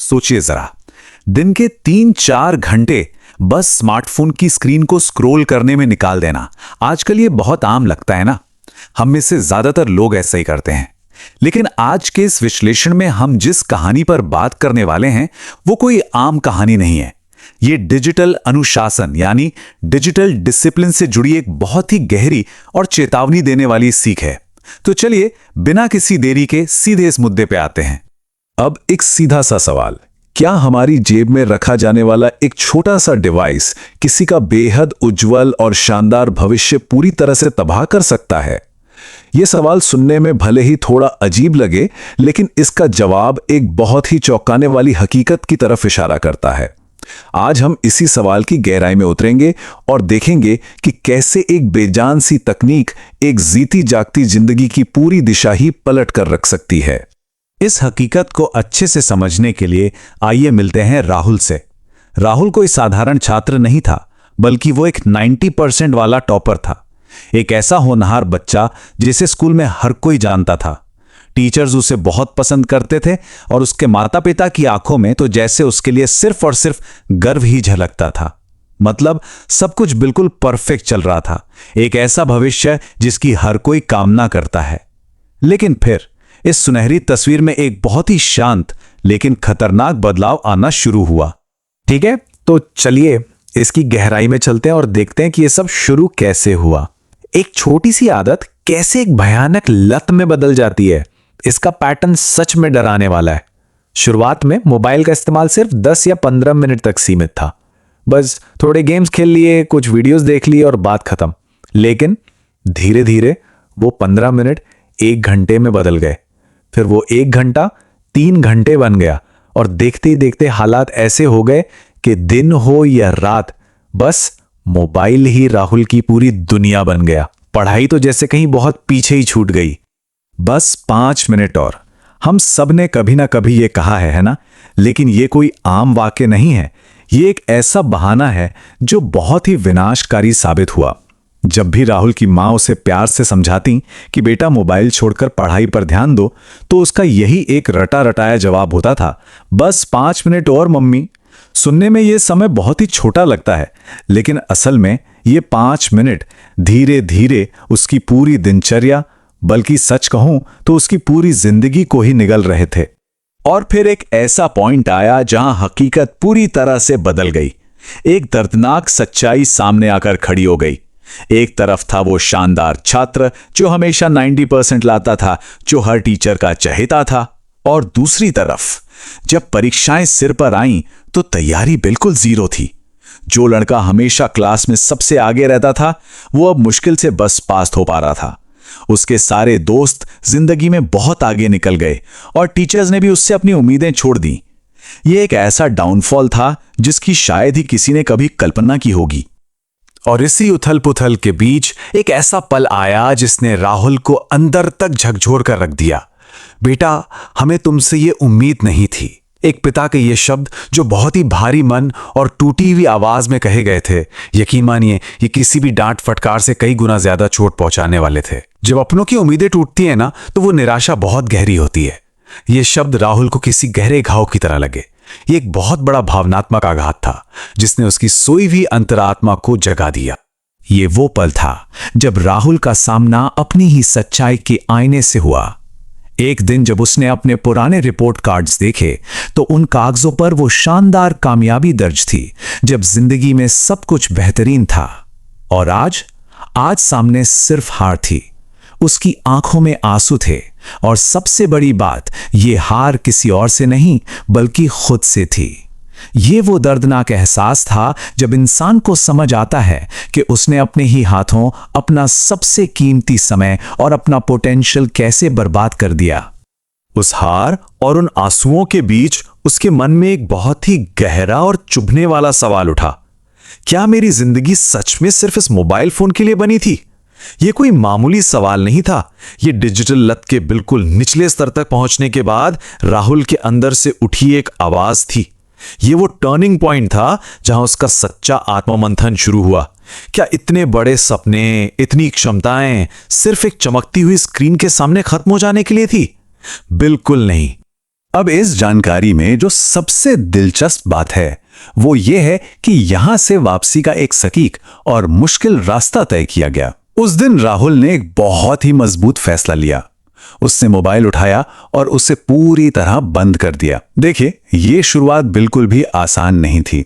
सोचिए जरा, दिन के 3-4 घंटे बस स्मार्टफोन की स्क्रीन को स्क्रॉल करने में निकाल देना आजकल ये बहुत आम लगता है ना। हम में से ज्यादातर लोग ऐसा ही करते हैं। लेकिन आज के इस विश्लेषण में हम जिस कहानी पर बात करने वाले हैं वो कोई आम कहानी नहीं है। ये डिजिटल अनुशासन यानी डिजिटल डिसिप्लिन से जुड़ी एक बहुत ही गहरी और चेतावनी देने वाली सीख है। तो चलिए बिना किसी देरी के सीधे इस मुद्दे पे आते हैं। अब एक सीधा सा सवाल, क्या हमारी जेब में रखा जाने वाला एक छोटा सा डिवाइस किसी का बेहद उज्जवल और शानदार भविष्य पूरी तरह से तबाह कर सकता है? यह सवाल सुनने में भले ही थोड़ा अजीब लगे, लेकिन इसका जवाब एक बहुत ही चौंकाने वाली हकीकत की तरफ इशारा करता है। आज हम इसी सवाल की गहराई में उतरेंगे और देखेंगे कि कैसे एक बेजान सी तकनीक एक जीती जागती जिंदगी की पूरी दिशा ही पलट कर रख सकती है। इस हकीकत को अच्छे से समझने के लिए आइए मिलते हैं राहुल से। राहुल कोई साधारण छात्र नहीं था, बल्कि वो एक 90% वाला टॉपर था। एक ऐसा होनहार बच्चा जिसे स्कूल में हर कोई जानता था। टीचर्स उसे बहुत पसंद करते थे और उसके माता पिता की आंखों में तो जैसे उसके लिए सिर्फ और सिर्फ गर्व ही झलकता था। मतलब सब कुछ बिल्कुल परफेक्ट चल रहा था, एक ऐसा भविष्य जिसकी हर कोई कामना करता है। लेकिन फिर इस सुनहरी तस्वीर में एक बहुत ही शांत लेकिन खतरनाक बदलाव आना शुरू हुआ। ठीक है, तो चलिए इसकी गहराई में चलते हैं और देखते हैं कि यह सब शुरू कैसे हुआ। एक छोटी सी आदत कैसे एक भयानक लत में बदल जाती है, इसका पैटर्न सच में डराने वाला है। शुरुआत में मोबाइल का इस्तेमाल सिर्फ 10 या 15 मिनट तक सीमित था। बस थोड़े गेम्स खेल लिए, कुछ वीडियोस देख लिए और बात खत्म। लेकिन धीरे धीरे वो 15 मिनट 1 घंटे में बदल गए। फिर वो 1 घंटा 3 घंटे बन गया और देखते ही देखते हालात ऐसे हो गए कि दिन हो या रात, बस मोबाइल ही राहुल की पूरी दुनिया बन गया। पढ़ाई तो जैसे कहीं बहुत पीछे ही छूट गई। बस 5 मिनट और। हम सब ने कभी ना कभी ये कहा है ना? लेकिन ये कोई आम वाक्य नहीं है। ये एक ऐसा बहाना है जो बहुत ही विनाशकारी साबित हुआ। जब भी राहुल की माँ उसे प्यार से समझाती कि बेटा मोबाइल छोड़कर पढ़ाई पर ध्यान दो, तो उसका यही एक रटा रटाया जवाब होता था, बस 5 मिनट और मम्मी। सुनने में यह समय बहुत ही छोटा लगता है, लेकिन असल में ये 5 मिनट धीरे धीरे उसकी पूरी दिनचर्या, बल्कि सच कहूं तो उसकी पूरी जिंदगी को ही निगल रहे थे। और फिर एक ऐसा पॉइंट आया जहां हकीकत पूरी तरह से बदल गई। एक दर्दनाक सच्चाई सामने आकर खड़ी हो गई। एक तरफ था वो शानदार छात्र जो हमेशा 90% लाता था, जो हर टीचर का चहेता था, और दूसरी तरफ जब परीक्षाएं सिर पर आईं तो तैयारी बिल्कुल जीरो थी। जो लड़का हमेशा क्लास में सबसे आगे रहता था, वो अब मुश्किल से बस पास हो पा रहा था। उसके सारे दोस्त जिंदगी में बहुत आगे निकल गए और टीचर्स ने भी उससे अपनी उम्मीदें छोड़ दी। यह एक ऐसा डाउनफॉल था जिसकी शायद ही किसी ने कभी कल्पना की होगी। और इसी उथल पुथल के बीच एक ऐसा पल आया जिसने राहुल को अंदर तक झकझोर कर रख दिया। बेटा, हमें तुमसे ये उम्मीद नहीं थी। एक पिता के ये शब्द जो बहुत ही भारी मन और टूटी हुई आवाज में कहे गए थे, यकीन मानिए ये किसी भी डांट फटकार से कई गुना ज्यादा चोट पहुंचाने वाले थे। जब अपनों की उम्मीदें टूटती हैं ना, तो वो निराशा बहुत गहरी होती है। ये शब्द राहुल को किसी गहरे घाव की तरह लगे। ये एक बहुत बड़ा भावनात्मक आघात था जिसने उसकी सोई हुई अंतरात्मा को जगा दिया। ये वो पल था जब राहुल का सामना अपनी ही सच्चाई के आईने से हुआ। एक दिन जब उसने अपने पुराने रिपोर्ट कार्ड्स देखे तो उन कागजों पर वो शानदार कामयाबी दर्ज थी, जब जिंदगी में सब कुछ बेहतरीन था। और आज सामने सिर्फ हार थी। उसकी आंखों में आंसू थे, और सबसे बड़ी बात, ये हार किसी और से नहीं बल्कि खुद से थी। ये वो दर्दनाक एहसास था जब इंसान को समझ आता है कि उसने अपने ही हाथों अपना सबसे कीमती समय और अपना पोटेंशियल कैसे बर्बाद कर दिया। उस हार और उन आंसुओं के बीच उसके मन में एक बहुत ही गहरा और चुभने वाला सवाल उठा, क्या मेरी जिंदगी सच में सिर्फ इस मोबाइल फोन के लिए बनी थी? यह कोई मामूली सवाल नहीं था। यह डिजिटल लत के बिल्कुल निचले स्तर तक पहुंचने के बाद राहुल के अंदर से उठी एक आवाज थी। यह वो टर्निंग पॉइंट था जहां उसका सच्चा आत्ममंथन शुरू हुआ। क्या इतने बड़े सपने, इतनी क्षमताएं सिर्फ एक चमकती हुई स्क्रीन के सामने खत्म हो जाने के लिए थी? बिल्कुल नहीं। अब इस जानकारी में जो सबसे दिलचस्प बात है वो ये है कि यहां से वापसी का एक सटीक और मुश्किल रास्ता तय किया गया। उस दिन राहुल ने एक बहुत ही मजबूत फैसला लिया। उसने मोबाइल उठाया और उसे पूरी तरह बंद कर दिया। देखिए, ये शुरुआत बिल्कुल भी आसान नहीं थी,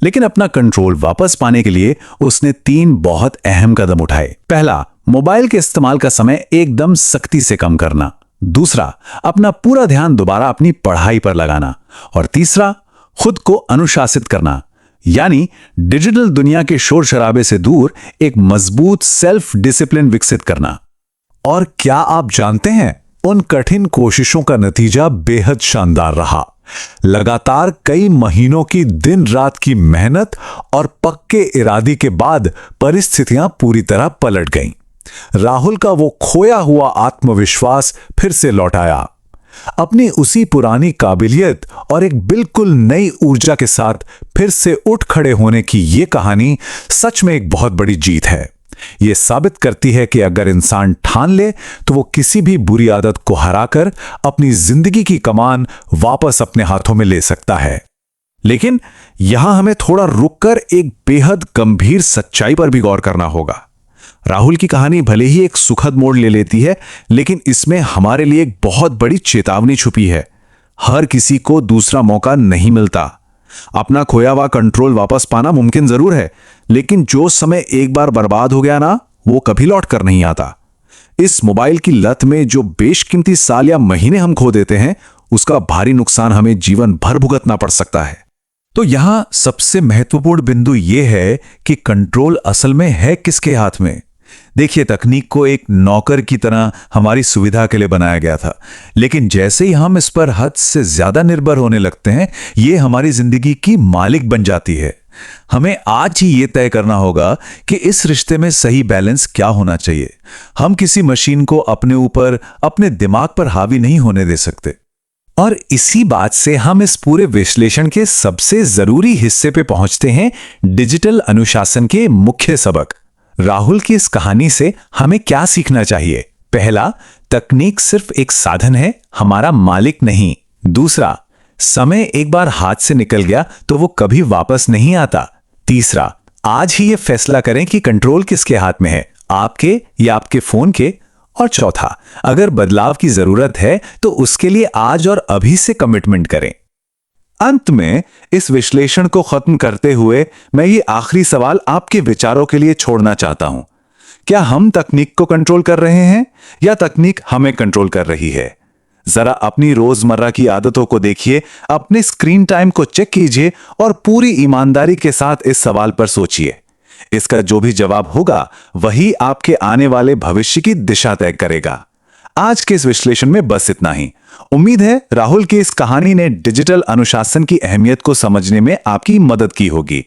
लेकिन अपना कंट्रोल वापस पाने के लिए उसने 3 बहुत अहम कदम उठाए। पहला, मोबाइल के इस्तेमाल का समय एकदम सख्ती से कम करना। दूसरा, अपना पूरा ध्यान दोबारा अपनी पढ़ाई पर लगाना। और तीसरा, खुद को अनुशासित करना, यानी डिजिटल दुनिया के शोर शराबे से दूर एक मजबूत सेल्फ डिसिप्लिन विकसित करना। और क्या आप जानते हैं, उन कठिन कोशिशों का नतीजा बेहद शानदार रहा। लगातार कई महीनों की दिन रात की मेहनत और पक्के इरादे के बाद परिस्थितियां पूरी तरह पलट गईं। राहुल का वो खोया हुआ आत्मविश्वास फिर से लौट आया। अपनी उसी पुरानी काबिलियत और एक बिल्कुल नई ऊर्जा के साथ फिर से उठ खड़े होने की ये कहानी सच में एक बहुत बड़ी जीत है। ये साबित करती है कि अगर इंसान ठान ले तो वो किसी भी बुरी आदत को हराकर अपनी जिंदगी की कमान वापस अपने हाथों में ले सकता है। लेकिन यहां हमें थोड़ा रुककर एक बेहद गंभीर सच्चाई पर भी गौर करना होगा। राहुल की कहानी भले ही एक सुखद मोड़ ले लेती है, लेकिन इसमें हमारे लिए एक बहुत बड़ी चेतावनी छुपी है। हर किसी को दूसरा मौका नहीं मिलता। अपना खोया हुआ कंट्रोल वापस पाना मुमकिन जरूर है, लेकिन जो समय एक बार बर्बाद हो गया ना, वो कभी लौट कर नहीं आता। इस मोबाइल की लत में जो बेशकीमती साल या महीने हम खो देते हैं, उसका भारी नुकसान हमें जीवन भर भुगतना पड़ सकता है। तो यहां सबसे महत्वपूर्ण बिंदु यह है कि कंट्रोल असल में है किसके हाथ में। देखिए, तकनीक को एक नौकर की तरह हमारी सुविधा के लिए बनाया गया था, लेकिन जैसे ही हम इस पर हद से ज्यादा निर्भर होने लगते हैं, ये हमारी जिंदगी की मालिक बन जाती है। हमें आज ही ये तय करना होगा कि इस रिश्ते में सही बैलेंस क्या होना चाहिए। हम किसी मशीन को अपने ऊपर, अपने दिमाग पर हावी नहीं होने दे सकते। और इसी बात से हम इस पूरे विश्लेषण के सबसे जरूरी हिस्से पे पहुंचते हैं, डिजिटल अनुशासन के मुख्य सबक। राहुल की इस कहानी से हमें क्या सीखना चाहिए? पहला, तकनीक सिर्फ एक साधन है, हमारा मालिक नहीं। दूसरा, समय एक बार हाथ से निकल गया तो वो कभी वापस नहीं आता। तीसरा, आज ही ये फैसला करें कि कंट्रोल किसके हाथ में है, आपके या आपके फोन के। और चौथा, अगर बदलाव की जरूरत है तो उसके लिए आज और अभी से कमिटमेंट करें। अंत में इस विश्लेषण को खत्म करते हुए मैं ये आखिरी सवाल आपके विचारों के लिए छोड़ना चाहता हूं। क्या हम तकनीक को कंट्रोल कर रहे हैं या तकनीक हमें कंट्रोल कर रही है? जरा अपनी रोजमर्रा की आदतों को देखिए, अपने स्क्रीन टाइम को चेक कीजिए और पूरी ईमानदारी के साथ इस सवाल पर सोचिए। इसका जो भी जवाब होगा वही आपके आने वाले भविष्य की दिशा तय करेगा। आज के इस विश्लेषण में बस इतना ही। उम्मीद है राहुल की इस कहानी ने डिजिटल अनुशासन की अहमियत को समझने में आपकी मदद की होगी।